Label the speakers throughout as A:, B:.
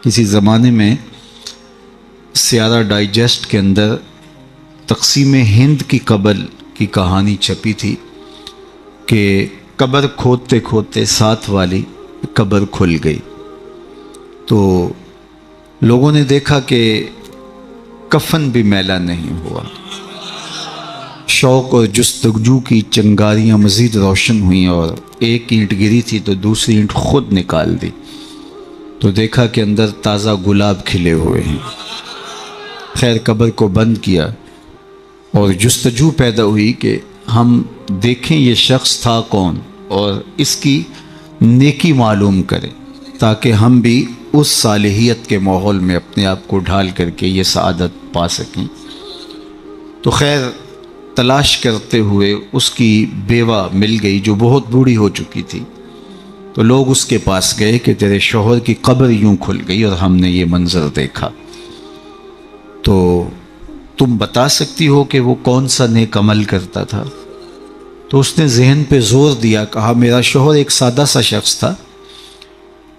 A: کسی زمانے میں سیارہ ڈائجسٹ کے اندر تقسیم ہند کی قبر کی کہانی چھپی تھی کہ قبر کھودتے کھودتے ساتھ والی قبر کھل گئی، تو لوگوں نے دیکھا کہ کفن بھی میلا نہیں ہوا۔ شوق اور جستجو کی چنگاریاں مزید روشن ہوئیں اور ایک اینٹ گری تھی تو دوسری اینٹ خود نکال دی، تو دیکھا کہ اندر تازہ گلاب کھلے ہوئے ہیں۔ خیر قبر کو بند کیا اور جستجو پیدا ہوئی کہ ہم دیکھیں یہ شخص تھا کون اور اس کی نیکی معلوم کریں تاکہ ہم بھی اس صالحیت کے ماحول میں اپنے آپ کو ڈھال کر کے یہ سعادت پا سکیں۔ تو خیر تلاش کرتے ہوئے اس کی بیوہ مل گئی جو بہت بوڑھی ہو چکی تھی، تو لوگ اس کے پاس گئے کہ تیرے شوہر کی قبر یوں کھل گئی اور ہم نے یہ منظر دیکھا، تو تم بتا سکتی ہو کہ وہ کون سا نیک عمل کرتا تھا؟ تو اس نے ذہن پہ زور دیا، کہا میرا شوہر ایک سادہ سا شخص تھا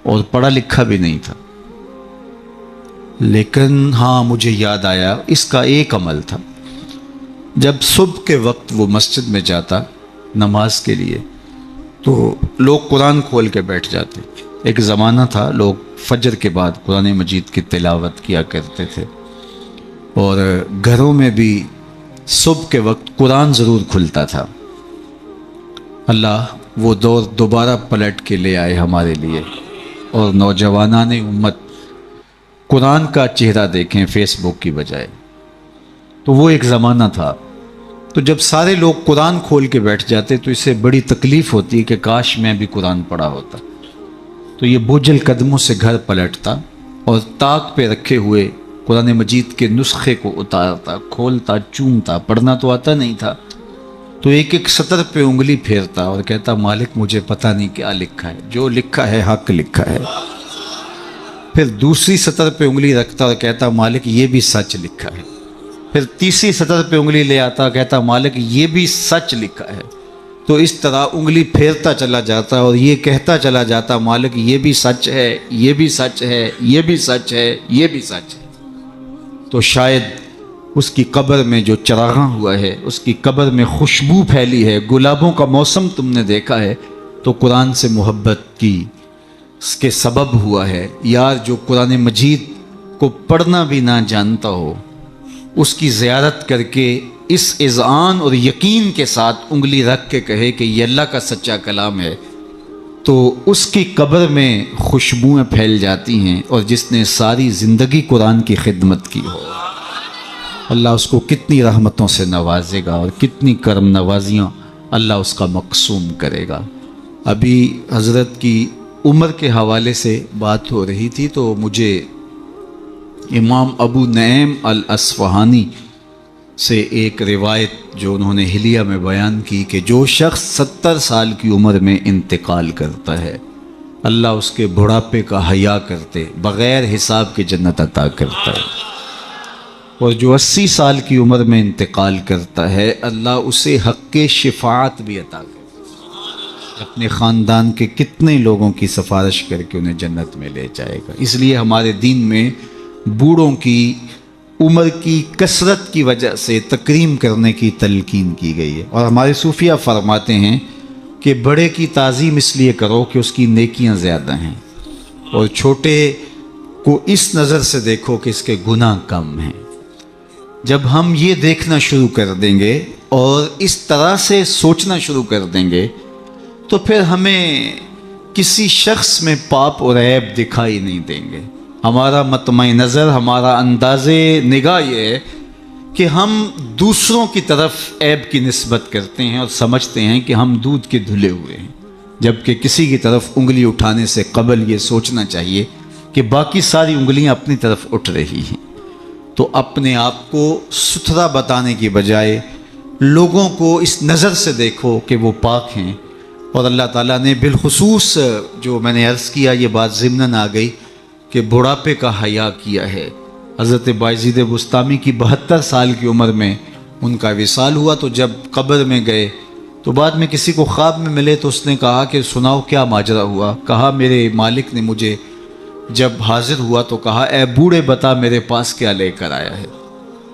A: اور پڑھا لکھا بھی نہیں تھا، لیکن ہاں مجھے یاد آیا اس کا ایک عمل تھا، جب صبح کے وقت وہ مسجد میں جاتا نماز کے لیے تو لوگ قرآن کھول کے بیٹھ جاتے۔ ایک زمانہ تھا لوگ فجر کے بعد قرآن مجید کی تلاوت کیا کرتے تھے، اور گھروں میں بھی صبح کے وقت قرآن ضرور کھلتا تھا۔ اللہ وہ دور دوبارہ پلٹ کے لے آئے ہمارے لیے، اور نوجوانان امت قرآن کا چہرہ دیکھیں فیس بک کی بجائے۔ تو وہ ایک زمانہ تھا، تو جب سارے لوگ قرآن کھول کے بیٹھ جاتے تو اسے بڑی تکلیف ہوتی کہ کاش میں بھی قرآن پڑھا ہوتا، تو یہ بوجھل قدموں سے گھر پلٹتا اور طاق پہ رکھے ہوئے قرآن مجید کے نسخے کو اتارتا، کھولتا، چومتا، پڑھنا تو آتا نہیں تھا، تو ایک ایک سطر پہ انگلی پھیرتا اور کہتا مالک مجھے پتہ نہیں کیا لکھا ہے، جو لکھا ہے حق لکھا ہے۔ پھر دوسری سطر پہ انگلی رکھتا اور کہتا مالک یہ بھی سچ لکھا ہے۔ پھر تیسری سطر پہ انگلی لے آتا، کہتا مالک یہ بھی سچ لکھا ہے۔ تو اس طرح انگلی پھیرتا چلا جاتا اور یہ کہتا چلا جاتا مالک یہ بھی سچ ہے، یہ بھی سچ ہے، یہ بھی سچ ہے، یہ بھی سچ ہے۔ تو شاید اس کی قبر میں جو چراغاں ہوا ہے، اس کی قبر میں خوشبو پھیلی ہے، گلابوں کا موسم تم نے دیکھا ہے، تو قرآن سے محبت کی اس کے سبب ہوا ہے۔ یار جو قرآن مجید کو پڑھنا بھی نہ جانتا ہو، اس کی زیارت کر کے اس اذعان اور یقین کے ساتھ انگلی رکھ کے کہے کہ یہ اللہ کا سچا کلام ہے، تو اس کی قبر میں خوشبوئیں پھیل جاتی ہیں، اور جس نے ساری زندگی قرآن کی خدمت کی ہو اللہ اس کو کتنی رحمتوں سے نوازے گا اور کتنی کرم نوازیاں اللہ اس کا مقسوم کرے گا۔ ابھی حضرت کی عمر کے حوالے سے بات ہو رہی تھی، تو مجھے امام ابو نعیم الاصفہانی سے ایک روایت جو انہوں نے حلیہ میں بیان کی کہ جو شخص 70 سال کی عمر میں انتقال کرتا ہے، اللہ اس کے بڑھاپے کا حیا کرتے بغیر حساب کے جنت عطا کرتا ہے، اور جو 80 سال کی عمر میں انتقال کرتا ہے اللہ اسے حق شفاعت بھی عطا کرتا ہے، اپنے خاندان کے کتنے لوگوں کی سفارش کر کے انہیں جنت میں لے جائے گا۔ اس لیے ہمارے دین میں بوڑھوں کی عمر کی کثرت کی وجہ سے تکریم کرنے کی تلقین کی گئی ہے، اور ہمارے صوفیہ فرماتے ہیں کہ بڑے کی تعظیم اس لیے کرو کہ اس کی نیکیاں زیادہ ہیں، اور چھوٹے کو اس نظر سے دیکھو کہ اس کے گناہ کم ہیں۔ جب ہم یہ دیکھنا شروع کر دیں گے اور اس طرح سے سوچنا شروع کر دیں گے تو پھر ہمیں کسی شخص میں پاپ اور عیب دکھائی نہیں دیں گے۔ ہمارا مطمع نظر، ہمارا انداز نگاہ یہ ہے کہ ہم دوسروں کی طرف عیب کی نسبت کرتے ہیں اور سمجھتے ہیں کہ ہم دودھ کے دھلے ہوئے ہیں، جبکہ کسی کی طرف انگلی اٹھانے سے قبل یہ سوچنا چاہیے کہ باقی ساری انگلیاں اپنی طرف اٹھ رہی ہیں۔ تو اپنے آپ کو ستھرا بتانے کی بجائے لوگوں کو اس نظر سے دیکھو کہ وہ پاک ہیں، اور اللہ تعالیٰ نے بالخصوص جو میں نے عرض کیا یہ بات ضمناً آ گئی کہ بڑھاپے کا حیا کیا ہے۔ حضرت بایزید بسطامی کی 72 سال کی عمر میں ان کا وصال ہوا، تو جب قبر میں گئے تو بعد میں کسی کو خواب میں ملے تو اس نے کہا کہ سناؤ کیا ماجرا ہوا؟ کہا میرے مالک نے مجھے جب حاضر ہوا تو کہا اے بوڑھے بتا میرے پاس کیا لے کر آیا ہے؟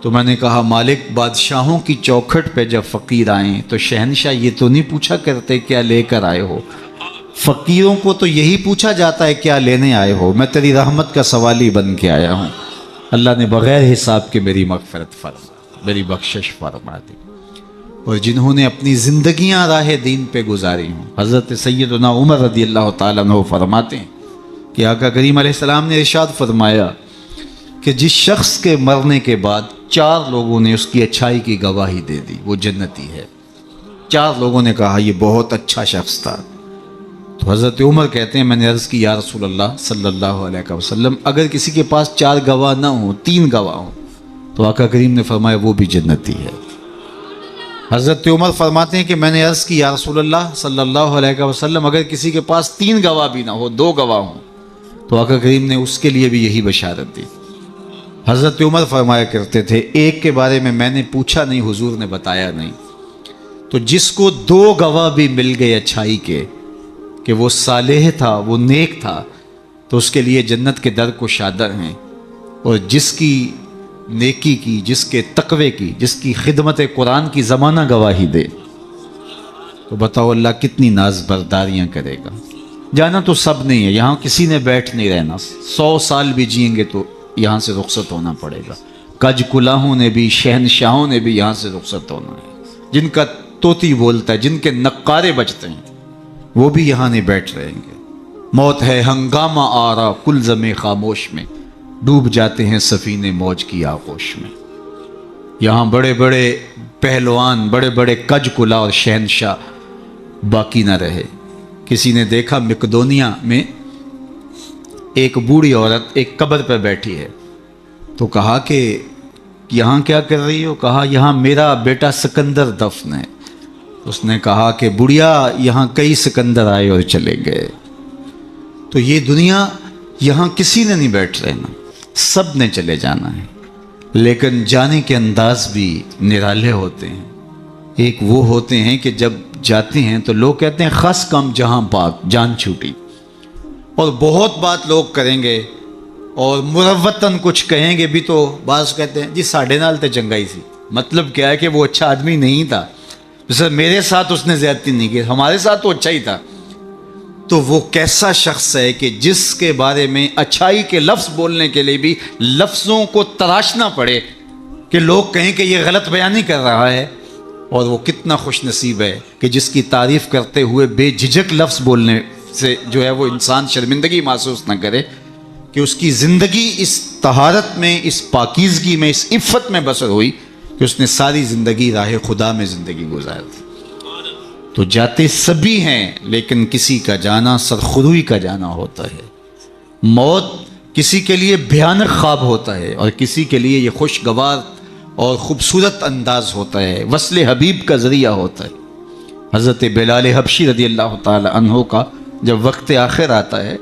A: تو میں نے کہا مالک بادشاہوں کی چوکھٹ پہ جب فقیر آئیں تو شہنشاہ یہ تو نہیں پوچھا کرتے کیا لے کر آئے ہو، فقیروں کو تو یہی پوچھا جاتا ہے کیا لینے آئے ہو، میں تیری رحمت کا سوالی بن کے آیا ہوں۔ اللہ نے بغیر حساب کے میری مغفرت فرما، میری بخشش فرما دی۔ اور جنہوں نے اپنی زندگیاں راہ دین پہ گزاری ہوں، حضرت سیدنا عمر رضی اللہ تعالیٰ عنہ فرماتے ہیں کہ آقا کریم علیہ السلام نے ارشاد فرمایا کہ جس شخص کے مرنے کے بعد 4 لوگوں نے اس کی اچھائی کی گواہی دے دی وہ جنتی ہے۔ 4 لوگوں نے کہا یہ بہت اچھا شخص تھا۔ تو حضرت عمر کہتے ہیں میں نے عرض کی یا رسول اللہ صلی اللہ علیہ وسلم اگر کسی کے پاس 4 گواہ نہ ہوں 3 گواہ ہوں تو آقا کریم نے فرمایا وہ بھی جنتی ہے۔ حضرت عمر فرماتے ہیں کہ میں نے عرض کی یا رسول اللہ صلی اللہ علیہ وسلم اگر کسی کے پاس 3 گواہ بھی نہ ہو 2 گواہ ہوں تو آقا کریم نے اس کے لیے بھی یہی بشارت دی۔ حضرت عمر فرمایا کرتے تھے ایک کے بارے میں نے پوچھا نہیں حضور نے بتایا نہیں، تو جس کو 2 گواہ بھی مل گئے اچھائی کے کہ وہ صالح تھا وہ نیک تھا تو اس کے لیے جنت کے در کشادہ ہیں، اور جس کی نیکی کی، جس کے تقوی کی، جس کی خدمت قرآن کی زمانہ گواہی دے تو بتاؤ اللہ کتنی ناز برداریاں کرے گا۔ جانا تو سب نہیں ہے، یہاں کسی نے بیٹھ نہیں رہنا، 100 سال بھی جئیں گے تو یہاں سے رخصت ہونا پڑے گا۔ کج کلاہوں نے بھی شہنشاہوں نے بھی یہاں سے رخصت ہونا ہے، جن کا طوطی بولتا ہے، جن کے نقارے بجتے ہیں وہ بھی یہاں نہیں بیٹھ رہیں گے۔ موت ہے ہنگامہ آرا کل زمے خاموش میں، ڈوب جاتے ہیں سفینے موج کی آغوش میں۔ یہاں بڑے بڑے پہلوان، بڑے بڑے کج کلا اور شہنشاہ باقی نہ رہے۔ کسی نے دیکھا مقدونیہ میں ایک بوڑھی عورت ایک قبر پہ بیٹھی ہے تو کہا کہ یہاں کیا کر رہی ہو؟ کہا یہاں میرا بیٹا سکندر دفن ہے۔ اس نے کہا کہ بڑھیا یہاں کئی سکندر آئے اور چلے گئے، تو یہ دنیا یہاں کسی نے نہیں بیٹھ رہنا، سب نے چلے جانا ہے، لیکن جانے کے انداز بھی نرالے ہوتے ہیں۔ ایک وہ ہوتے ہیں کہ جب جاتے ہیں تو لوگ کہتے ہیں خاص کم جہاں پاک جان چھوٹی، اور بہت بات لوگ کریں گے اور مروتاً کچھ کہیں گے بھی تو بعض کہتے ہیں جی ساڑھے نال تے چنگائی سی، مطلب کیا ہے کہ وہ اچھا آدمی نہیں تھا، سر میرے ساتھ اس نے زیادتی نہیں کی، ہمارے ساتھ تو اچھا ہی تھا۔ تو وہ کیسا شخص ہے کہ جس کے بارے میں اچھائی کے لفظ بولنے کے لیے بھی لفظوں کو تراشنا پڑے کہ لوگ کہیں کہ یہ غلط بیانی کر رہا ہے، اور وہ کتنا خوش نصیب ہے کہ جس کی تعریف کرتے ہوئے بے جھجک لفظ بولنے سے جو ہے وہ انسان شرمندگی محسوس نہ کرے کہ اس کی زندگی اس طہارت میں، اس پاکیزگی میں، اس عفت میں بسر ہوئی کہ اس نے ساری زندگی راہ خدا میں زندگی گزار دی۔ تو جاتے سبھی ہیں لیکن کسی کا جانا سرخروئی کا جانا ہوتا ہے۔ موت کسی کے لیے بھیانک خواب ہوتا ہے اور کسی کے لیے یہ خوشگوار اور خوبصورت انداز ہوتا ہے، وصل حبیب کا ذریعہ ہوتا ہے۔ حضرت بلال حبشی رضی اللہ تعالی عنہ کا جب وقت آخر آتا ہے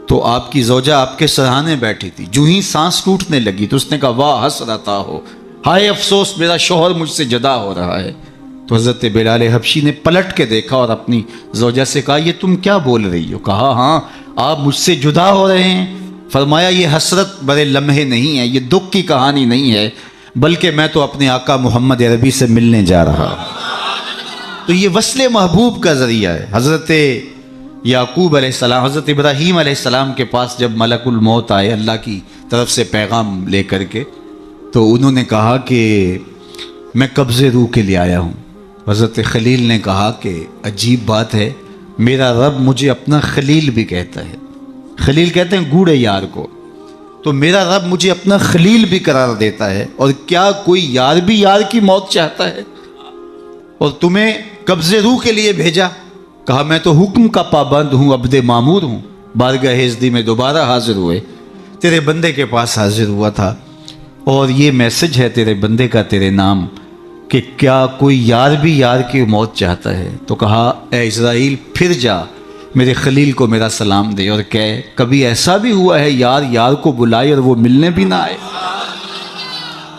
A: تو آپ کی زوجہ آپ کے سرہانے بیٹھی تھی، جو ہی سانس ٹوٹنے لگی تو اس نے کہا واہ حسرتا ہو، ہائے افسوس میرا شوہر مجھ سے جدا ہو رہا ہے۔ تو حضرت بلال حبشی نے پلٹ کے دیکھا اور اپنی زوجہ سے کہا یہ تم کیا بول رہی ہو؟ کہا ہاں آپ مجھ سے جدا ہو رہے ہیں۔ فرمایا یہ حسرت برے لمحے نہیں ہے، یہ دکھ کی کہانی نہیں ہے، بلکہ میں تو اپنے آقا محمد عربی سے ملنے جا رہا ہوں۔ تو یہ وصل محبوب کا ذریعہ ہے۔ حضرت یعقوب علیہ السلام، حضرت ابراہیم علیہ السلام کے پاس جب ملک الموت آئے اللہ کی طرف سے پیغام لے کر کے، تو انہوں نے کہا کہ میں قبض روح کے لیے آیا ہوں۔ حضرت خلیل نے کہا کہ عجیب بات ہے، میرا رب مجھے اپنا خلیل بھی کہتا ہے۔ خلیل کہتے ہیں گوڑے یار کو، تو میرا رب مجھے اپنا خلیل بھی قرار دیتا ہے، اور کیا کوئی یار بھی یار کی موت چاہتا ہے؟ اور تمہیں قبض روح کے لیے بھیجا۔ کہا میں تو حکم کا پابند ہوں، عبد معمور ہوں، بارگاہ ہزدی میں دوبارہ حاضر ہوئے، تیرے بندے کے پاس حاضر ہوا تھا، اور یہ میسج ہے تیرے بندے کا تیرے نام کہ کیا کوئی یار بھی یار کی موت چاہتا ہے؟ تو کہا اے اسرائیل پھر جا میرے خلیل کو میرا سلام دے اور کہے کبھی ایسا بھی ہوا ہے یار یار کو بلائے اور وہ ملنے بھی نہ آئے؟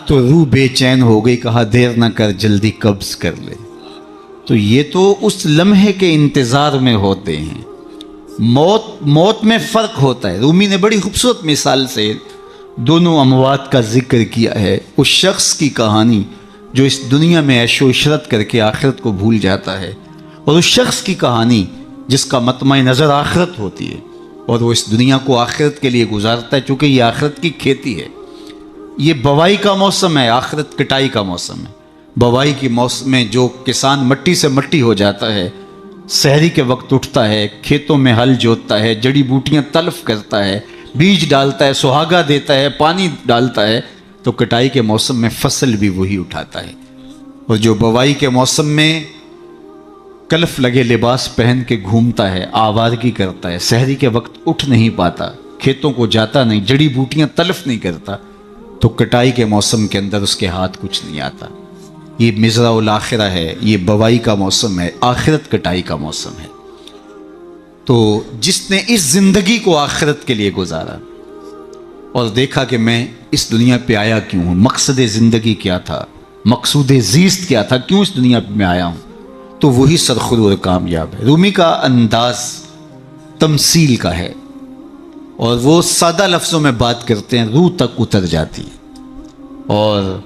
A: تو روح بے چین ہو گئی، کہا دیر نہ کر جلدی قبض کر لے۔ تو یہ تو اس لمحے کے انتظار میں ہوتے ہیں، موت میں فرق ہوتا ہے. رومی نے بڑی خوبصورت مثال سے دونوں اموات کا ذکر کیا ہے. اس شخص کی کہانی جو اس دنیا میں عیش و عشرت کر کے آخرت کو بھول جاتا ہے، اور اس شخص کی کہانی جس کا مطمع نظر آخرت ہوتی ہے اور وہ اس دنیا کو آخرت کے لیے گزارتا ہے. چونکہ یہ آخرت کی کھیتی ہے، یہ بوائی کا موسم ہے، آخرت کٹائی کا موسم ہے. بوائی کے موسم میں جو کسان مٹی سے مٹی ہو جاتا ہے، سحری کے وقت اٹھتا ہے، کھیتوں میں ہل جوتتا ہے، جڑی بوٹیاں تلف کرتا ہے، بیج ڈالتا ہے، سہاگا دیتا ہے، پانی ڈالتا ہے، تو کٹائی کے موسم میں فصل بھی وہی اٹھاتا ہے. اور جو بوائی کے موسم میں کلف لگے لباس پہن کے گھومتا ہے، آوارگی کرتا ہے، سحری کے وقت اٹھ نہیں پاتا، کھیتوں کو جاتا نہیں، جڑی بوٹیاں تلف نہیں کرتا، تو کٹائی کے موسم کے اندر اس کے ہاتھ کچھ نہیں آتا. یہ مزرع الاخرہ ہے، یہ بوائی کا موسم ہے، آخرت کٹائی کا موسم ہے. تو جس نے اس زندگی کو آخرت کے لیے گزارا اور دیکھا کہ میں اس دنیا پہ آیا کیوں ہوں، مقصد زندگی کیا تھا، مقصود زیست کیا تھا، کیوں اس دنیا پہ میں آیا ہوں، تو وہی سرخرو اور کامیاب ہے. رومی کا انداز تمثیل کا ہے اور وہ سادہ لفظوں میں بات کرتے ہیں، روح تک اتر جاتی ہے. اور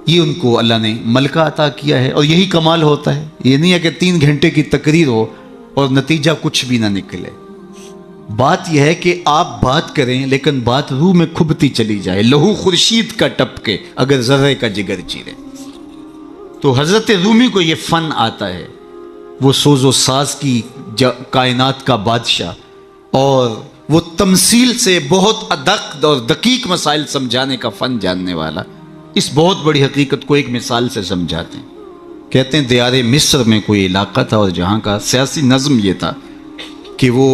A: یہ ان کو اللہ نے ملکہ عطا کیا ہے. اور یہی کمال ہوتا ہے، یہ نہیں ہے کہ 3 گھنٹے کی تقریر ہو اور نتیجہ کچھ بھی نہ نکلے. بات یہ ہے کہ آپ بات کریں لیکن بات روح میں کھبتی چلی جائے، لہو خورشید کا ٹپکے اگر ذرے کا جگر چیرے. تو حضرت رومی کو یہ فن آتا ہے، وہ سوز و ساز کی کائنات کا بادشاہ، اور وہ تمثیل سے بہت ادق اور دقیق مسائل سمجھانے کا فن جاننے والا. اس بہت بڑی حقیقت کو ایک مثال سے سمجھاتے ہیں. کہتے ہیں دیار مصر میں کوئی علاقہ تھا اور جہاں کا سیاسی نظم یہ تھا کہ وہ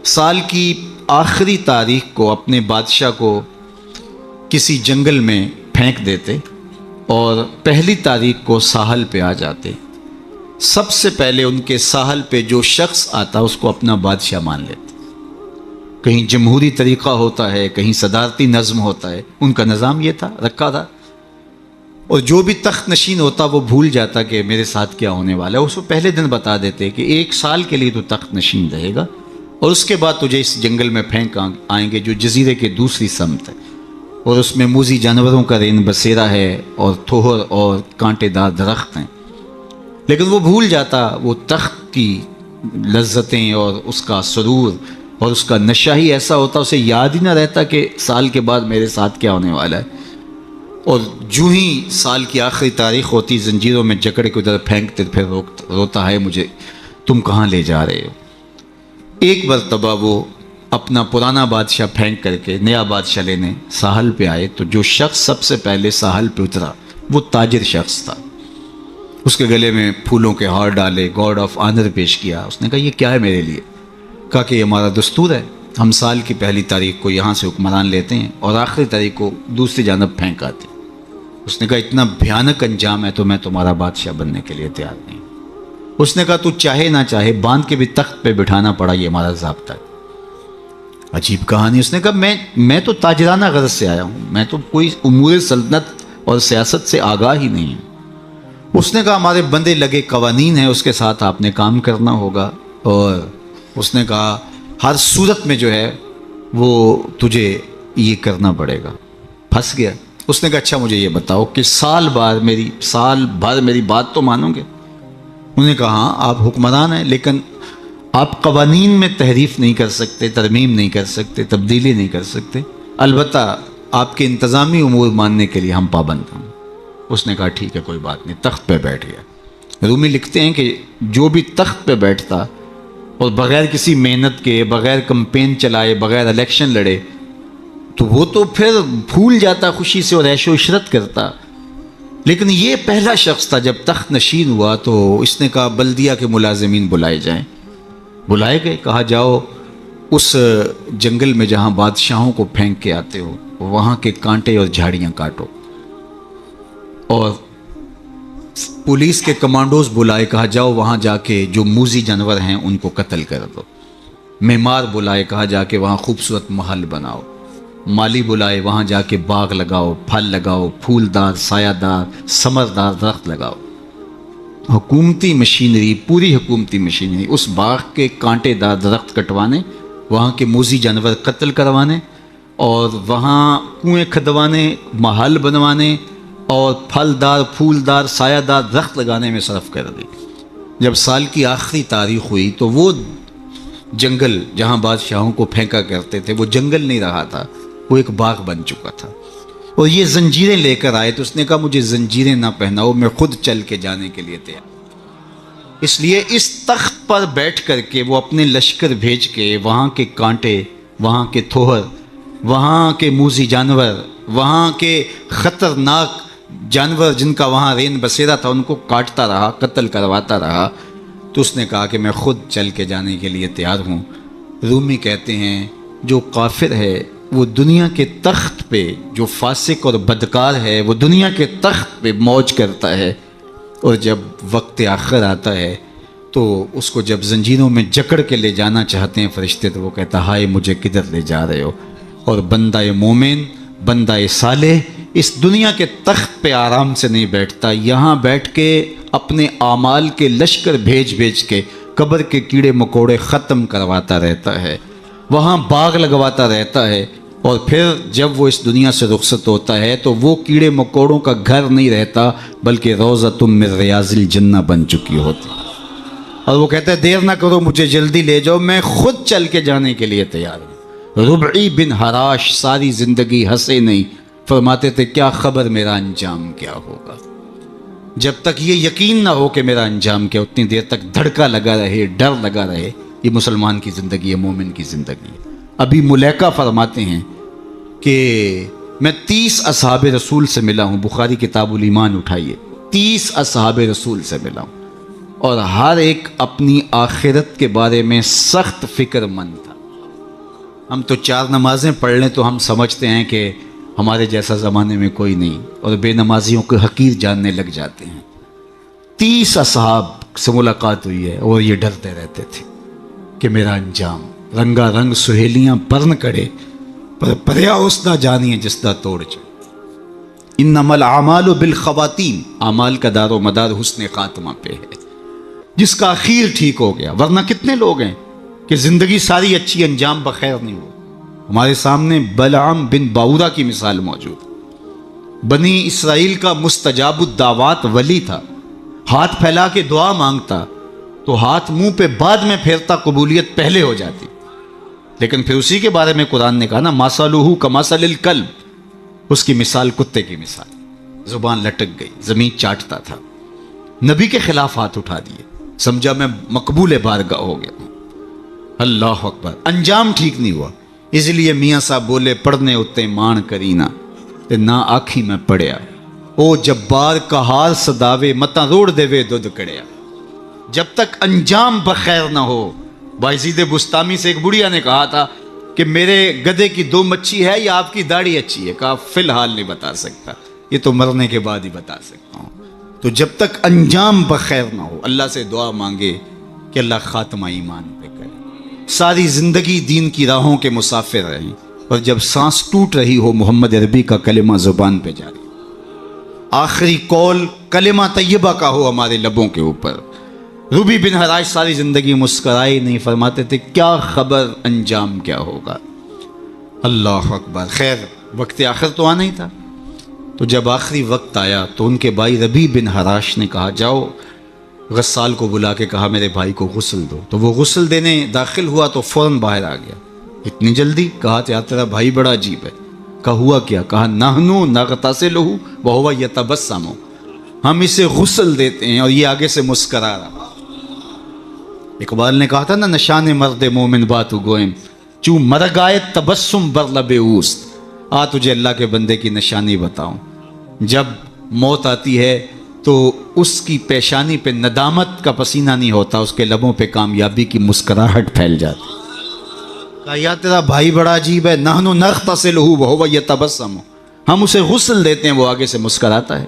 A: سال کی آخری تاریخ کو اپنے بادشاہ کو کسی جنگل میں پھینک دیتے اور پہلی تاریخ کو ساحل پہ آ جاتے. سب سے پہلے ان کے ساحل پہ جو شخص آتا اس کو اپنا بادشاہ مان لیتے. کہیں جمہوری طریقہ ہوتا ہے، کہیں صدارتی نظم ہوتا ہے، ان کا نظام یہ تھا، رکھا تھا. اور جو بھی تخت نشین ہوتا وہ بھول جاتا کہ میرے ساتھ کیا ہونے والا ہے، اس کو پہلے دن بتا دیتے کہ 1 سال کے لیے تو تخت نشین رہے گا اور اس کے بعد تجھے اس جنگل میں پھینک آئیں گے جو جزیرے کے دوسری سمت ہے، اور اس میں موذی جانوروں کا رین بسیرا ہے اور تھوہر اور کانٹے دار درخت ہیں. لیکن وہ بھول جاتا وہ تخت کی لذتیں اور اس کا سرور اور اس کا نشہ ہی ایسا ہوتا، اسے یاد ہی نہ رہتا کہ سال کے بعد میرے ساتھ کیا ہونے والا ہے. اور جو ہی سال کی آخری تاریخ ہوتی زنجیروں میں جکڑ کے ادھر پھینکتے پھر روتا ہے مجھے تم کہاں لے جا رہے ہو. ایک مرتبہ وہ اپنا پرانا بادشاہ پھینک کر کے نیا بادشاہ لینے ساحل پہ آئے تو جو شخص سب سے پہلے ساحل پہ اترا وہ تاجر شخص تھا. اس کے گلے میں پھولوں کے ہار ڈالے، گارڈ آف آنر پیش کیا. اس نے کہا یہ کیا ہے میرے لیے؟ کہا کہ یہ ہمارا دستور ہے، ہم سال کی پہلی تاریخ کو یہاں سے حکمران لیتے ہیں اور آخری تاریخ کو دوسری جانب پھینک آتے. اس نے کہا اتنا بھیانک انجام ہے تو میں تمہارا بادشاہ بننے کے لیے تیار نہیں. اس نے کہا تو چاہے نہ چاہے باندھ کے بھی تخت پہ بٹھانا پڑا، یہ ہمارا ضابطہ ہے. عجیب کہانی. اس نے کہا میں تو تاجرانہ غرض سے آیا ہوں، میں تو کوئی امور سلطنت اور سیاست سے آگاہ ہی نہیں ہوں. اس نے کہا ہمارے بندے لگے قوانین ہیں، اس کے ساتھ آپ نے کام کرنا ہوگا. اور اس نے کہا ہر صورت میں جو ہے وہ تجھے یہ کرنا پڑے گا. پھنس گیا. اس نے کہا اچھا مجھے یہ بتاؤ کہ سال بھر میری بات تو مانو گے؟ انہوں نے کہا ہاں آپ حکمران ہیں لیکن آپ قوانین میں تحریف نہیں کر سکتے، ترمیم نہیں کر سکتے، تبدیلی نہیں کر سکتے، البتہ آپ کے انتظامی امور ماننے کے لیے ہم پابند ہیں. اس نے کہا ٹھیک ہے کوئی بات نہیں. تخت پہ بیٹھ گیا. رومی لکھتے ہیں کہ جو بھی تخت پہ بیٹھتا اور بغیر کسی محنت کے، بغیر کمپین چلائے، بغیر الیکشن لڑے تو وہ تو پھر بھول جاتا خوشی سے اور عیش و عشرت کرتا. لیکن یہ پہلا شخص تھا جب تخت نشین ہوا تو اس نے کہا بلدیہ کے ملازمین بلائے جائیں. بلائے گئے. کہا جاؤ اس جنگل میں جہاں بادشاہوں کو پھینک کے آتے ہو وہاں کے کانٹے اور جھاڑیاں کاٹو. اور پولیس کے کمانڈوز بلائے. کہا جاؤ وہاں جا کے جو موذی جانور ہیں ان کو قتل کر دو. معمار بلائے. کہا جا کے وہاں خوبصورت محل بناؤ. مالی بلائے. وہاں جا کے باغ لگاؤ، پھل لگاؤ، پھولدار سایہ دار ثمردار درخت لگاؤ. حکومتی مشینری، پوری حکومتی مشینری، اس باغ کے کانٹے دار درخت کٹوانے، وہاں کے موذی جانور قتل کروانے، اور وہاں کنویں کھدوانے، محل بنوانے اور پھلدار پھولدار سایہ دار درخت لگانے میں صرف کر دی۔ جب سال کی آخری تاریخ ہوئی تو وہ جنگل جہاں بادشاہوں کو پھینکا کرتے تھے وہ جنگل نہیں رہا تھا، وہ ایک باغ بن چکا تھا۔ اور یہ زنجیریں لے کر آئے تو اس نے کہا مجھے زنجیریں نہ پہناؤ، میں خود چل کے جانے کے لیے تیار۔ اس لیے اس تخت پر بیٹھ کر کے وہ اپنے لشکر بھیج کے وہاں کے کانٹے، وہاں کے تھوہر، وہاں کے موذی جانور، وہاں کے خطرناک جانور جن کا وہاں رین بسیرا تھا ان کو کاٹتا رہا، قتل کرواتا رہا۔ تو اس نے کہا کہ میں خود چل کے جانے کے لیے تیار ہوں۔ رومی کہتے ہیں جو کافر ہے وہ دنیا کے تخت پہ، جو فاسق اور بدکار ہے وہ دنیا کے تخت پہ موج کرتا ہے، اور جب وقت آخر آتا ہے تو اس کو جب زنجیروں میں جکڑ کے لے جانا چاہتے ہیں فرشتے تو وہ کہتا ہائے مجھے کدھر لے جا رہے ہو۔ اور بندہ مومن، بندہ صالح اس دنیا کے تخت پہ آرام سے نہیں بیٹھتا، یہاں بیٹھ کے اپنے اعمال کے لشکر بھیج بھیج کے قبر کے کیڑے مکوڑے ختم کرواتا رہتا ہے، وہاں باغ لگواتا رہتا ہے، اور پھر جب وہ اس دنیا سے رخصت ہوتا ہے تو وہ کیڑے مکوڑوں کا گھر نہیں رہتا بلکہ روضۃ من ریاض الجنہ بن چکی ہوتی۔ اور وہ کہتا ہے دیر نہ کرو مجھے جلدی لے جاؤ، میں خود چل کے جانے کے لیے تیار ہوں۔ ربعی بن حراش ساری زندگی ہنسے نہیں، فرماتے تھے کیا خبر میرا انجام کیا ہوگا۔ جب تک یہ یقین نہ ہو کہ میرا انجام کیا، اتنی دیر تک دھڑکا لگا رہے، ڈر لگا رہے۔ یہ مسلمان کی زندگی ہے، مومن کی زندگی ہے۔ ابھی ملیکہ فرماتے ہیں کہ میں 30 اصحاب رسول سے ملا ہوں، بخاری کتاب الایمان اٹھائیے، 30 اصحاب رسول سے ملا ہوں، اور ہر ایک اپنی آخرت کے بارے میں سخت فکر مند تھا۔ ہم تو 4 نمازیں پڑھ لیں تو ہم سمجھتے ہیں کہ ہمارے جیسا زمانے میں کوئی نہیں، اور بے نمازیوں کو حقیر جاننے لگ جاتے ہیں۔ 30 اصحاب سے ملاقات ہوئی ہے اور یہ ڈرتے رہتے تھے کہ میرا انجام، رنگا رنگ سہیلیاں پرن کڑے پر پریا اس دا جانیے جس دا توڑ چے۔ انما الاعمال بالخواتیم، اعمال کا دار و مدار حسن خاتمہ پہ ہے، جس کا اخیر ٹھیک ہو گیا۔ ورنہ کتنے لوگ ہیں کہ زندگی ساری اچھی، انجام بخیر نہیں ہو۔ ہمارے سامنے بلعام بن باورا کی مثال موجود۔ بنی اسرائیل کا مستجاب الدعوات ولی تھا، ہاتھ پھیلا کے دعا مانگتا تو ہاتھ منہ پہ بعد میں پھیرتا، قبولیت پہلے ہو جاتی۔ لیکن پھر اسی کے بارے میں قرآن نے کہا نا مَثَلُهُ كَمَثَلِ الْكَلْبِ، اس کی مثال کتے کی مثال، زبان لٹک گئی، زمین چاٹتا تھا، نبی کے خلاف ہاتھ اٹھا دیے، سمجھا میں مقبول بارگاہ ہو گیا۔ اللہ اکبر، انجام ٹھیک نہیں ہوا۔ اس لیے میاں صاحب بولے پڑھنے اتے مان کرینا تے نہ آکھی میں پڑھیا، او جبار کہار صداوے متا روڑ دے وے دودھ کڑیا۔ جب تک انجام بخیر نہ ہو۔ بایزید بستامی سے ایک بڑھیا نے کہا تھا کہ میرے گدھے کی 2 مچھی ہے یا آپ کی داڑھی اچھی ہے؟ کہا فی الحال نہیں بتا سکتا، یہ تو مرنے کے بعد ہی بتا سکتا ہوں۔ تو جب تک انجام بخیر نہ ہو اللہ سے دعا مانگے کہ اللہ خاتمہ ایمان پہ کرے۔ ساری زندگی دین کی راہوں کے مسافر رہیں، اور جب سانس ٹوٹ رہی ہو محمد عربی کا کلمہ زبان پہ جاری، آخری قول کلمہ طیبہ کا ہو ہمارے لبوں کے اوپر۔ ربی بن حراش ساری زندگی مسکرائے نہیں، فرماتے تھے کیا خبر انجام کیا ہوگا۔ اللہ اکبر۔ خیر وقت آخر تو آنا ہی تھا، تو جب آخری وقت آیا تو ان کے بھائی ربی بن حراش نے کہا جاؤ، غسال کو بلا کے کہا میرے بھائی کو غسل دو۔ تو وہ غسل دینے داخل ہوا تو فوراً باہر آ گیا۔ اتنی جلدی؟ کہا یار تیرا بھائی بڑا عجیب ہے۔ کہا ہوا کیا؟ کہا نحنو نغتسلہ وہو یتبسم، ہم اسے غسل دیتے ہیں اور یہ آگے سے مسکرا رہا۔ اقبال نے کہا تھا نا نشان مرد مومن باتو گوئم، چوں مرگ آئے تبسم بر لب اوست۔ آ تجھے اللہ کے بندے کی نشانی بتاؤں، جب موت آتی ہے تو اس کی پیشانی پہ ندامت کا پسینہ نہیں ہوتا، اس کے لبوں پہ کامیابی کی مسکراہٹ پھیل جاتی۔ کہا یا تیرا بھائی بڑا عجیب ہے، نحنو نغتسلہ وہو یتبسم، ہم اسے غسل دیتے ہیں وہ آگے سے مسکراتا ہے۔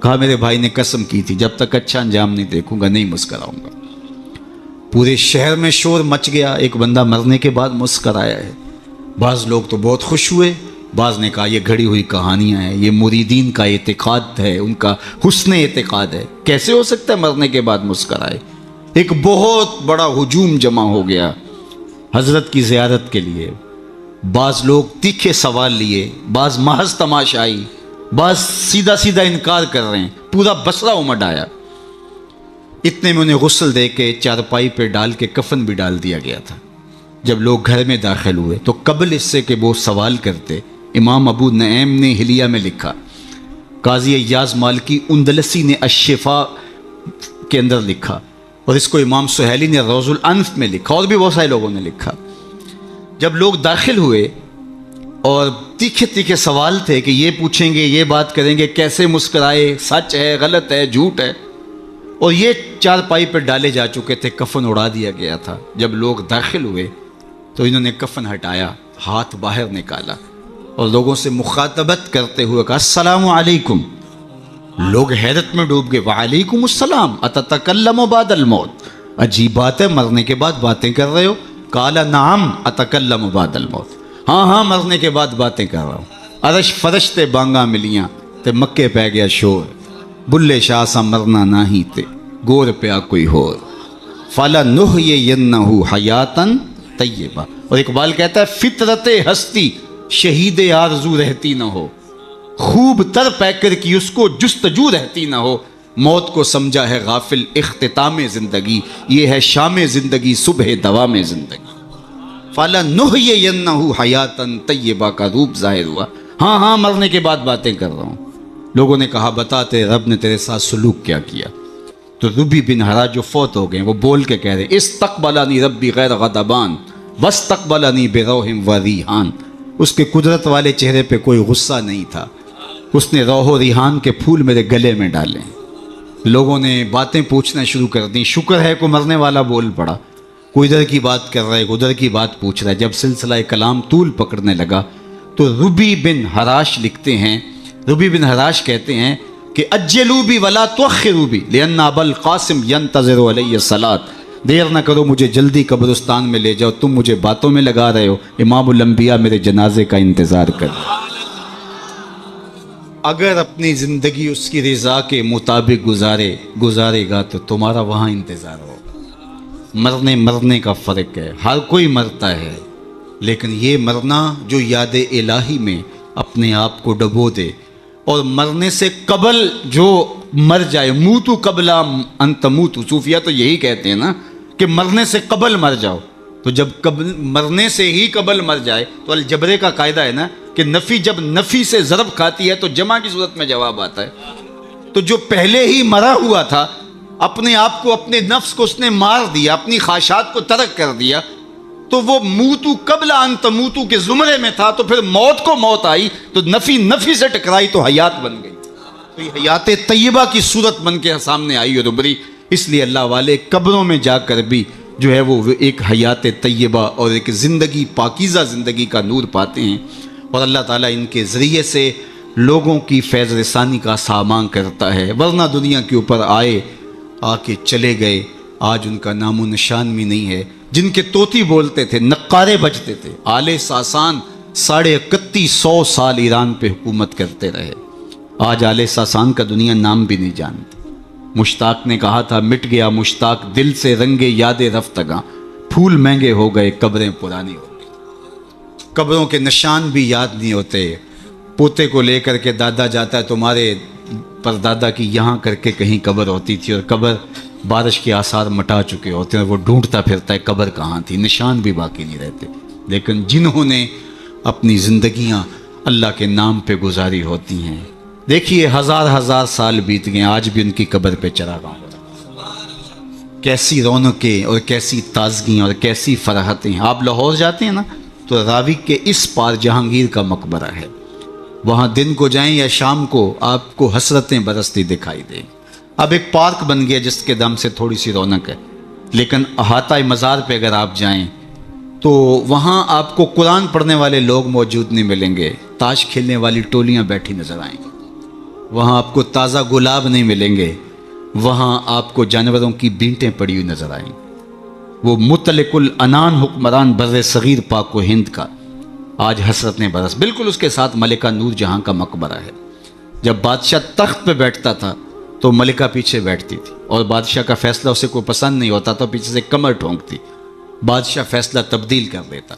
A: کہا میرے بھائی نے قسم کی تھی جب تک اچھا انجام نہیں دیکھوں گا نہیں مسکراؤں گا۔ پورے شہر میں شور مچ گیا، ایک بندہ مرنے کے بعد مسکرایا ہے۔ بعض لوگ تو بہت خوش ہوئے، بعض نے کہا یہ گھڑی ہوئی کہانیاں ہیں، یہ مریدین کا اعتقاد ہے، ان کا حسن اعتقاد ہے، کیسے ہو سکتا ہے مرنے کے بعد مسکرائے۔ ایک بہت بڑا ہجوم جمع ہو گیا حضرت کی زیارت کے لیے، بعض لوگ تیکھے سوال لیے، بعض محض تماشائی، بعض سیدھا سیدھا انکار کر رہے ہیں، پورا بصرہ امڈ آیا۔ اتنے میں انہیں غسل دے کے چارپائی پہ ڈال کے کفن بھی ڈال دیا گیا تھا۔ جب لوگ گھر میں داخل ہوئے تو قبل اس سے کہ وہ سوال کرتے، امام ابو نعیم نے حلیہ میں لکھا، قاضی ایاز مالکی اندلسی نے الشفاء کے اندر لکھا، اور اس کو امام سہیلی نے روض الانف میں لکھا، اور بھی بہت سارے لوگوں نے لکھا۔ جب لوگ داخل ہوئے اور تیکھے تیکھے سوال تھے کہ یہ پوچھیں گے، یہ بات کریں گے، کیسے مسکرائے، سچ ہے، غلط ہے، جھوٹ ہے، اور یہ چارپائی پہ ڈالے جا چکے تھے، کفن اڑا دیا گیا تھا۔ جب لوگ داخل ہوئے تو انہوں نے کفن ہٹایا، ہاتھ باہر نکالا اور لوگوں سے مخاطبت کرتے ہوئے کہا السلام علیکم۔ لوگ حیرت میں ڈوب گئے، وعلیکم السلام اتتکلم بعد الموت، عجیب بات ہے، مرنے کے بعد باتیں کر رہے ہو؟ قال نعم اتکلم بعد الموت، ہاں ہاں مرنے کے بعد باتیں کر رہا ہوں۔ عرش فرش تے بانگا ملیاں تے مکے پہ گیا شور، بلے شاہ سا مرنا نہ ہی تے گور پیا کوئی ہور، فَلَنُحْيِيَنَّهُ حَيَاتًا طیبہ۔ اور اقبال کہتا ہے فطرت ہستی شہید آرزو رہتی نہ ہو، خوب تر پیکر کی اس کو جستجو رہتی نہ ہو، موت کو سمجھا ہے غافل اختتام زندگی، یہ ہے شام زندگی صبح دوام زندگی۔ فَلَنُحْيِيَنَّهُ حَيَاتًا طیبہ کا روپ ظاہر ہوا، ہاں ہاں مرنے کے بعد باتیں کر رہا ہوں۔ لوگوں نے کہا بتا تیرے رب نے تیرے ساتھ سلوک کیا کیا؟ تو ربی بن حراج جو فوت ہو گئے وہ بول کے کہہ رہے استقبلنی ربی غیر غضبان واستقبلنی بروح و ریحان، اس کے قدرت والے چہرے پہ کوئی غصہ نہیں تھا، اس نے روح و ریحان کے پھول میرے گلے میں ڈالے۔ لوگوں نے باتیں پوچھنا شروع کر دیں، شکر ہے کوئی مرنے والا بول پڑا، کوئی ادھر کی بات کر رہا ہے، ادھر کی بات پوچھ رہا ہے۔ جب سلسلہ کلام طول پکڑنے لگا تو ربی بن حراش لکھتے ہیں، ربی بن حراش کہتے ہیں کہ اجلوا بی ولا تؤخروا بی لان ابا القاسم ينتظر علی الصلاۃ، دیر نہ کرو مجھے جلدی قبرستان میں لے جاؤ، تم مجھے باتوں میں لگا رہے ہو، امام الانبیاء میرے جنازے کا انتظار کر۔ اگر اپنی زندگی اس کی رضا کے مطابق گزارے گا تو تمہارا وہاں انتظار ہوگا۔ مرنے کا فرق ہے، ہر کوئی مرتا ہے، لیکن یہ مرنا جو یاد الہی میں اپنے آپ کو ڈبو دے، اور مرنے سے قبل جو مر جائے، موتو قبل ان تموتو، صوفیہ تو یہی کہتے ہیں نا کہ مرنے سے قبل مر جاؤ، تو جب مرنے سے ہی قبل مر جائے تو الجبرے کا قاعدہ ہے نا کہ نفی جب نفی سے ضرب کھاتی ہے تو جمع کی صورت میں جواب آتا ہے۔ تو جو پہلے ہی مرا ہوا تھا، اپنے آپ کو، اپنے نفس کو اس نے مار دیا، اپنی خواہشات کو ترک کر دیا، تو وہ موتو قبل ان تموتو کے زمرے میں تھا، تو پھر موت کو موت آئی تو نفی سے ٹکرائی تو حیات بن گئی، تو یہ حیات طیبہ کی صورت بن کے سامنے آئی اور ابھری۔ اس لیے اللہ والے قبروں میں جا کر بھی جو ہے وہ ایک حیات طیبہ اور ایک زندگی، پاکیزہ زندگی کا نور پاتے ہیں، اور اللہ تعالیٰ ان کے ذریعے سے لوگوں کی فیض رسانی کا سامان کرتا ہے، ورنہ دنیا کے اوپر آ کے چلے گئے، آج ان کا نام و نشان بھی نہیں ہے۔ جن کے طوطی بولتے تھے، نقارے بجتے تھے، آل ساسان 3150 سال ایران پہ حکومت کرتے رہے، آج آل ساسان کا دنیا نام بھی نہیں جانتی۔ مشتاق نے کہا تھا مٹ گیا مشتاق دل سے رنگے یاد رفتگاں، پھول مہنگے ہو گئے قبریں پرانی ہو گئی۔ قبروں کے نشان بھی یاد نہیں ہوتے، پوتے کو لے کر کے دادا جاتا ہے تمہارے پردادا کی یہاں کر کے کہیں قبر ہوتی تھی، اور قبر بارش کے آثار مٹا چکے ہوتے ہیں، وہ ڈھونڈتا پھرتا ہے قبر کہاں تھی، نشان بھی باقی نہیں رہتے۔ لیکن جنہوں نے اپنی زندگیاں اللہ کے نام پہ گزاری ہوتی ہیں، دیکھیے ہزار سال بیت گئے، آج بھی ان کی قبر پہ چراغاں ہو رہا ہے۔ کیسی رونقیں اور کیسی تازگیاں اور کیسی فرحتیں۔ آپ لاہور جاتے ہیں نا تو راوی کے اس پار جہانگیر کا مقبرہ ہے، وہاں دن کو جائیں یا شام کو آپ کو حسرتیں برستی دکھائی دیں۔ اب ایک پارک بن گیا جس کے دم سے تھوڑی سی رونق ہے، لیکن احاطہ مزار پہ اگر آپ جائیں تو وہاں آپ کو قرآن پڑھنے والے لوگ موجود نہیں ملیں گے، تاش کھیلنے والی ٹولیاں بیٹھی نظر آئیں گی، وہاں آپ کو تازہ گلاب نہیں ملیں گے، وہاں آپ کو جانوروں کی بینٹیں پڑی ہوئی نظر آئیں۔ وہ مطلق العنان حکمران بر صغیر پاک و ہند کا آج حسرت نے برس. بالکل اس کے ساتھ ملکہ نور جہاں کا مقبرہ ہے. جب بادشاہ تخت پہ بیٹھتا تھا تو ملکہ پیچھے بیٹھتی تھی، اور بادشاہ کا فیصلہ اسے کوئی پسند نہیں ہوتا تو پیچھے سے کمر ٹھونکتی، بادشاہ فیصلہ تبدیل کر دیتا.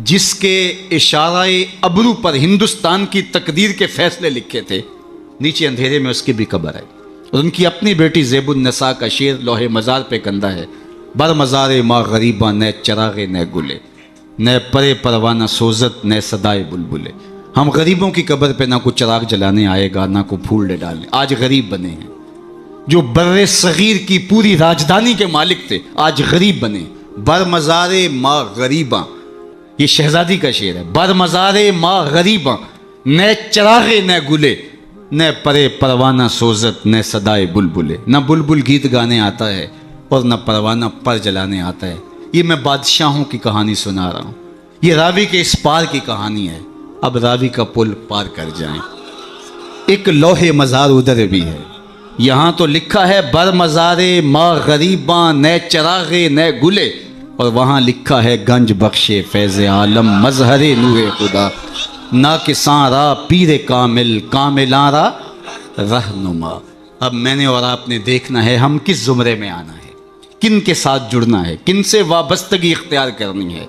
A: جس کے اشارہ ابرو پر ہندوستان کی تقدیر کے فیصلے لکھے تھے، نیچے اندھیرے میں اس کی بھی قبر ہے. اور ان کی اپنی بیٹی زیب النساء کا شعر لوح مزار پہ کندہ ہے: بر مزار ماں غریباں نہ چراغے نہ گلے، نہ پرے پروانہ سوزت نہ صدائے بلبلے. ہم غریبوں کی قبر پہ نہ کوئی چراغ جلانے آئے گا، نہ کوئی پھول ڈالنے. آج غریب بنے ہیں. جو بر صغیر کی پوری راجدھانی کے مالک تھے آج غریب بنے. بر مزار ماں غریباں، یہ شہزادی کا شعر ہے. بر مزار ماں غریباں نہ چراغے نہ گلے، نہ پرے پروانہ سوزت نہ صدائے بلبلے. نہ بلبل گیت گانے آتا ہے اور نہ پروانہ پر جلانے آتا ہے. یہ میں بادشاہوں کی کہانی سنا رہا ہوں. یہ راوی کے اس پار کی کہانی ہے. اب راوی کا پل پار کر جائیں. ایک لوح مزار ادھر بھی ہے. یہاں تو لکھا ہے بر مزار ماں غریباں نہ چراغے نہ گلے، اور وہاں لکھا ہے گنج بخش فیض عالم مظہر نور خدا، نا کساں را پیر کامل کاملاں را رہنما. اب میں نے اور آپ نے دیکھنا ہے ہم کس زمرے میں آنا ہے، کن کے ساتھ جڑنا ہے، کن سے وابستگی اختیار کرنی ہے،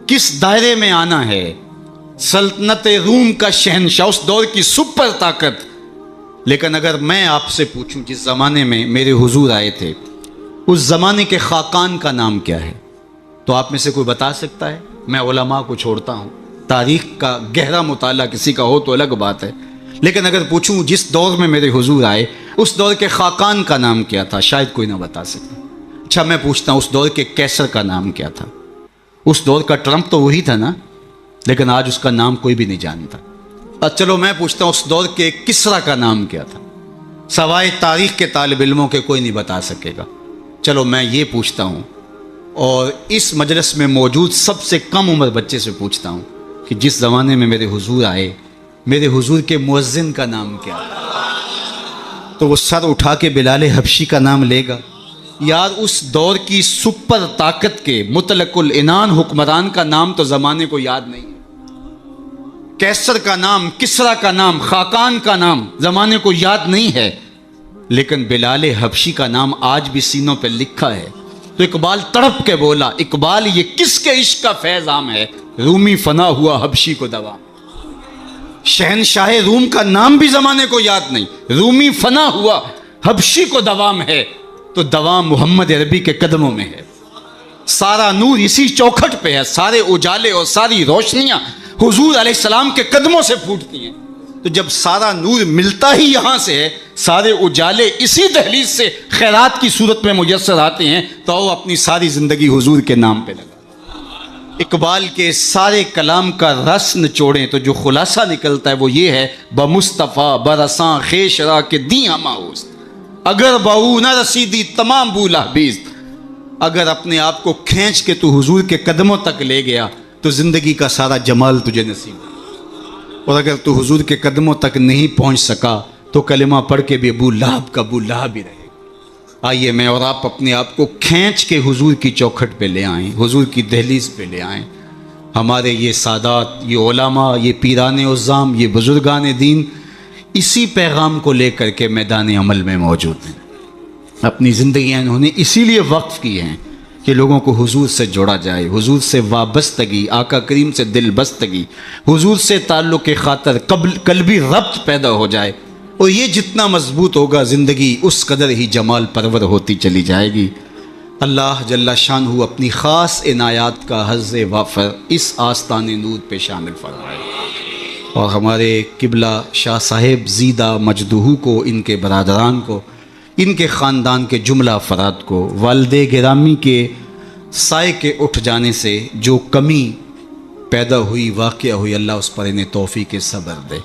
A: کس دائرے میں آنا ہے. سلطنت روم کا شہنشاہ، اس دور کی سپر طاقت. لیکن اگر میں آپ سے پوچھوں جس زمانے میں میرے حضور آئے تھے اس زمانے کے خاقان کا نام کیا ہے، تو آپ میں سے کوئی بتا سکتا ہے؟ میں علماء کو چھوڑتا ہوں، تاریخ کا گہرا مطالعہ کسی کا ہو تو الگ بات ہے، لیکن اگر پوچھوں جس دور میں میرے حضور آئے اس دور کے خاقان کا نام کیا تھا، شاید کوئی نہ بتا سکے. اچھا میں پوچھتا ہوں اس دور کے کیسر کا نام کیا تھا؟ اس دور کا ٹرمپ تو وہی تھا نا، لیکن آج اس کا نام کوئی بھی نہیں جانتا. چلو میں پوچھتا ہوں اس دور کے کسرا کا نام کیا تھا؟ سوائے تاریخ کے طالب علموں کے کوئی نہیں بتا سکے گا. چلو میں یہ پوچھتا ہوں، اور اس مجلس میں موجود سب سے کم عمر بچے سے پوچھتا ہوں کہ جس زمانے میں میرے حضور آئے میرے حضور کے مؤذن کا نام کیا ہے؟ تو وہ سر اٹھا کے بلال حبشی کا نام لے گا. یار اس دور کی سپر طاقت کے مطلق العنان حکمران کا نام تو زمانے کو یاد نہیں ہے. کیسر کا نام، کسرا کا نام، خاقان کا نام زمانے کو یاد نہیں ہے، لیکن بلال حبشی کا نام آج بھی سینوں پہ لکھا ہے. تو اقبال تڑپ کے بولا، اقبال یہ کس کے عشق کا فیض عام ہے، رومی فنا ہوا حبشی کو دوا. شہنشاہ روم کا نام بھی زمانے کو یاد نہیں، رومی فنا ہوا حبشی کو دوام ہے، تو دوام محمد عربی کے قدموں میں ہے. سارا نور اسی چوکھٹ پہ ہے، سارے اجالے اور ساری روشنیاں حضور علیہ السلام کے قدموں سے پھوٹتی ہیں. تو جب سارا نور ملتا ہی یہاں سے ہے، سارے اجالے اسی دہلیز سے خیرات کی صورت میں میسر آتے ہیں، تو وہ اپنی ساری زندگی حضور کے نام پہ لگا. اقبال کے سارے کلام کا رس نچوڑیں تو جو خلاصہ نکلتا ہے وہ یہ ہے: بمصطفیٰ برساں خیشرا کے دی ہماؤز، اگر بہو نہ رسیدی تمام بولا بیز. اگر اپنے آپ کو کھینچ کے تو حضور کے قدموں تک لے گیا تو زندگی کا سارا جمال تجھے نصیب ہے. اور اگر تو حضور کے قدموں تک نہیں پہنچ سکا تو کلمہ پڑھ کے بھی ابو لہب کا ابو لہب ہی رہے. آئیے میں اور آپ اپنے آپ کو کھینچ کے حضور کی چوکھٹ پہ لے آئیں، حضور کی دہلیز پہ لے آئیں. ہمارے یہ سادات، یہ علماء، یہ پیران عظام، یہ بزرگان دین اسی پیغام کو لے کر کے میدان عمل میں موجود ہیں. اپنی زندگیاں انہوں نے اسی لیے وقف کی ہیں کہ لوگوں کو حضور سے جوڑا جائے، حضور سے وابستگی، آقا کریم سے دل بستگی، حضور سے تعلق خاطر قلبی ربط پیدا ہو جائے. اور یہ جتنا مضبوط ہوگا زندگی اس قدر ہی جمال پرور ہوتی چلی جائے گی. اللہ جل شانہ اپنی خاص عنایات کا حظ وافر اس آستان نور پہ شامل فرمائے، اور ہمارے قبلہ شاہ صاحب زیدہ مجدہو کو، ان کے برادران کو، ان کے خاندان کے جملہ افراد کو والد گرامی کے سائے کے اٹھ جانے سے جو کمی پیدا ہوئی، واقعہ ہوئی، اللہ اس پر انہیں توفیق صبر دے.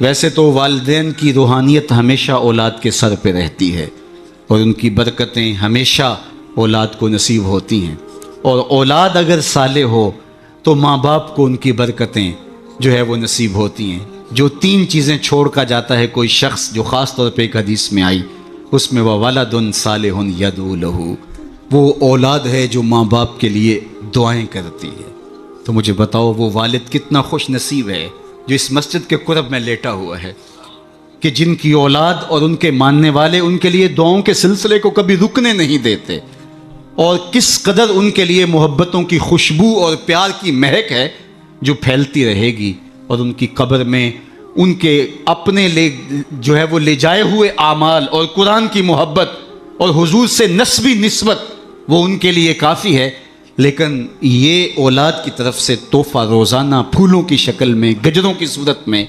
A: ویسے تو والدین کی روحانیت ہمیشہ اولاد کے سر پہ رہتی ہے، اور ان کی برکتیں ہمیشہ اولاد کو نصیب ہوتی ہیں، اور اولاد اگر صالح ہو تو ماں باپ کو ان کی برکتیں جو ہے وہ نصیب ہوتی ہیں. جو 3 چیزیں چھوڑ کر جاتا ہے کوئی شخص، جو خاص طور پہ ایک حدیث میں آئی، اس میں وَوَلَدٌ صَالِحٌ يَدْعُو لَهُ، وہ اولاد ہے جو ماں باپ کے لیے دعائیں کرتی ہے. تو مجھے بتاؤ وہ والد کتنا خوش نصیب ہے جو اس مسجد کے قرب میں لیٹا ہوا ہے، کہ جن کی اولاد اور ان کے ماننے والے ان کے لیے دعاؤں کے سلسلے کو کبھی رکنے نہیں دیتے، اور کس قدر ان کے لیے محبتوں کی خوشبو اور پیار کی مہک ہے جو پھیلتی رہے گی، اور ان کی قبر میں ان کے اپنے جو ہے وہ لے جائے ہوئے اعمال اور قرآن کی محبت اور حضور سے نسبی نسبت وہ ان کے لیے کافی ہے۔ لیکن یہ اولاد کی طرف سے تحفہ روزانہ پھولوں کی شکل میں، گجروں کی صورت میں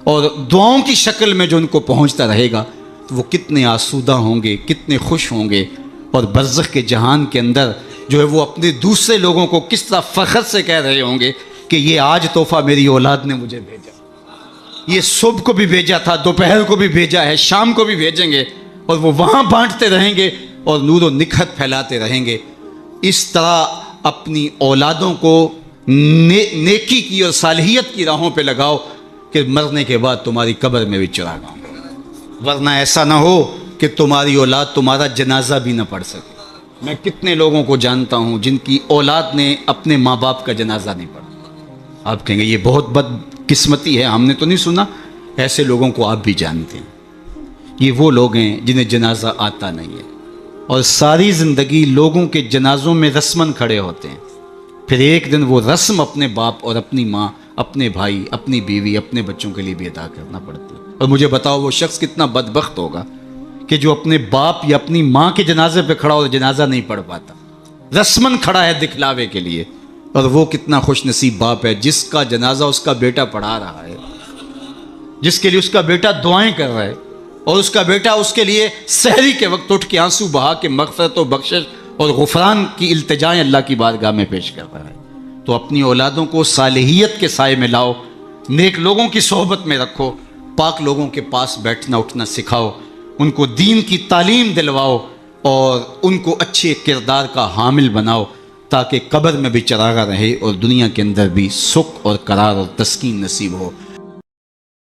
A: اور دعاؤں کی شکل میں جو ان کو پہنچتا رہے گا تو وہ کتنے آسودہ ہوں گے، کتنے خوش ہوں گے، اور برزخ کے جہان کے اندر جو ہے وہ اپنے دوسرے لوگوں کو کس طرح فخر سے کہہ رہے ہوں گے کہ یہ آج تحفہ میری اولاد نے مجھے بھیجا، یہ صبح کو بھی بھیجا تھا، دوپہر کو بھی بھیجا ہے، شام کو بھی بھیجیں گے، اور وہ وہاں بانٹتے رہیں گے اور نور و نکھت پھیلاتے رہیں گے۔ اس طرح اپنی اولادوں کو نیکی کی اور صالحیت کی راہوں پہ لگاؤ کہ مرنے کے بعد تمہاری قبر میں بھی چراغ ہوں، ورنہ ایسا نہ ہو کہ تمہاری اولاد تمہارا جنازہ بھی نہ پڑھ سکے۔ میں کتنے لوگوں کو جانتا ہوں جن کی اولاد نے اپنے ماں باپ کا جنازہ نہیں پڑھا۔ آپ کہیں گے یہ بہت بد قسمتی ہے، ہم نے تو نہیں سنا۔ ایسے لوگوں کو آپ بھی جانتے ہیں، یہ وہ لوگ ہیں جنہیں جنازہ آتا نہیں ہے، اور ساری زندگی لوگوں کے جنازوں میں رسماً کھڑے ہوتے ہیں، پھر ایک دن وہ رسم اپنے باپ اور اپنی ماں، اپنے بھائی، اپنی بیوی، اپنے بچوں کے لیے بھی ادا کرنا پڑتی ہے۔ اور مجھے بتاؤ وہ شخص کتنا بدبخت ہوگا کہ جو اپنے باپ یا اپنی ماں کے جنازے پہ کھڑا اور جنازہ نہیں پڑھ پاتا، رسماً کھڑا ہے دکھلاوے کے لیے، اور وہ کتنا خوش نصیب باپ ہے جس کا جنازہ اس کا بیٹا پڑھا رہا ہے، جس کے لیے اس کا بیٹا دعائیں کر رہا ہے، اور اس کا بیٹا اس کے لیے سحری کے وقت اٹھ کے آنسو بہا کے مغفرت و بخشش اور غفران کی التجائیں اللہ کی بارگاہ میں پیش کر رہا ہے۔ تو اپنی اولادوں کو صالحیت کے سائے میں لاؤ، نیک لوگوں کی صحبت میں رکھو، پاک لوگوں کے پاس بیٹھنا اٹھنا سکھاؤ، ان کو دین کی تعلیم دلواؤ، اور ان کو اچھے کردار کا حامل بناؤ، تاکہ قبر میں بھی چراغا رہے اور دنیا کے اندر بھی سکھ اور قرار اور تسکین نصیب ہو۔